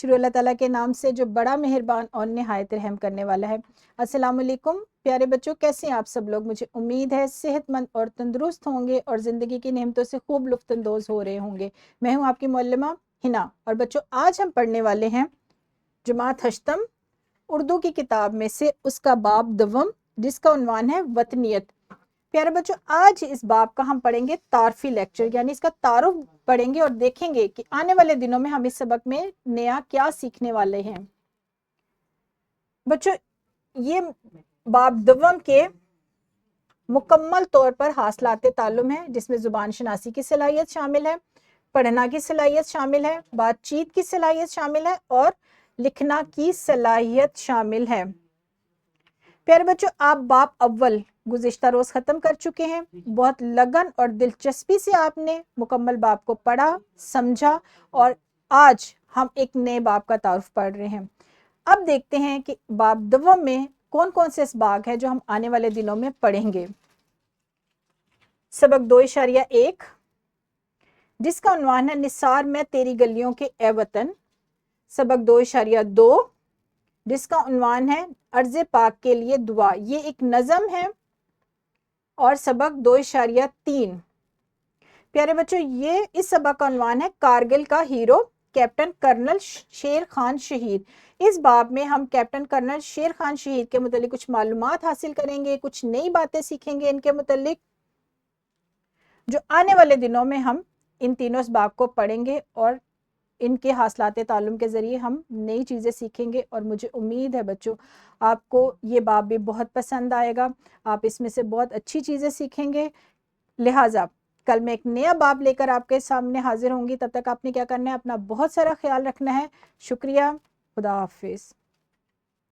शुरू अल्लाह ताला के नाम से जो बड़ा मेहरबान और निहायत रहम करने वाला है। अस्सलाम वालेकुम प्यारे बच्चों, कैसे हैं आप सब लोग। मुझे उम्मीद है सेहतमंद और तंदुरुस्त होंगे और ज़िंदगी की नेमतों से खूब लुत्फ़अंदोज़ हो रहे होंगे। मैं हूँ आपकी मुअल्लिमा हिना और बच्चों आज हम पढ़ने वाले हैं जमात हश्तम उर्दू की किताब में से उसका बाब दवम जिसका उन्वान है वतनियत। प्यारे बच्चों आज इस बाब का हम पढ़ेंगे तारफी लेक्चर, यानी इसका तारुफ पढ़ेंगे और देखेंगे कि आने वाले दिनों में हम इस सबक में नया क्या सीखने वाले हैं। बच्चों ये बाब दवम के मुकम्मल तौर पर हासिलात ताल्लुम है, जिसमें ज़ुबान शनासी की सलाहियत शामिल है, पढ़ना की सलाहियत शामिल है, बातचीत की सलाहियत शामिल है और लिखना की सलाहियत शामिल है। प्यारे बच्चों आप बाब अव्वल गुज़िश्ता रोज़ ख़त्म कर चुके हैं। बहुत लगन और दिलचस्पी से आपने मुकम्मल बाब को पढ़ा, समझा और आज हम एक नए बाब का तारुफ पढ़ रहे हैं। अब देखते हैं कि बाब दवम में कौन कौन से इसबाग है जो हम आने वाले दिनों में पढ़ेंगे। सबक 2.1 जिसका उन्वान है निसार मैं तेरी गलियों के ए वतन। सबक 2.2 जिसका उन्वान है अर्ज़ पाक के लिए दुआ, ये एक नज़म है। और सबक 2.3 प्यारे बच्चों ये इस सबक का उन्वान है कारगिल का हीरो कैप्टन कर्नल शेर खान शहीद। इस बाब में हम कैप्टन कर्नल शेर खान शहीद के मुतालिक कुछ मालूमात हासिल करेंगे, कुछ नई बातें सीखेंगे इनके मुतालिक, जो आने वाले दिनों में हम इन तीनों इसबाग को पढ़ेंगे और इनके हासिलात ताल्लुम के ज़रिए हम नई चीज़ें सीखेंगे। और मुझे उम्मीद है बच्चों आपको ये बाब भी बहुत पसंद आएगा, आप इसमें से बहुत अच्छी चीज़ें सीखेंगे। लिहाजा कल मैं एक नया बाब लेकर आपके सामने हाजिर होंगी। तब तक आपने क्या करना है, अपना बहुत सारा ख्याल रखना है। शुक्रिया, खुदा हाफिज़।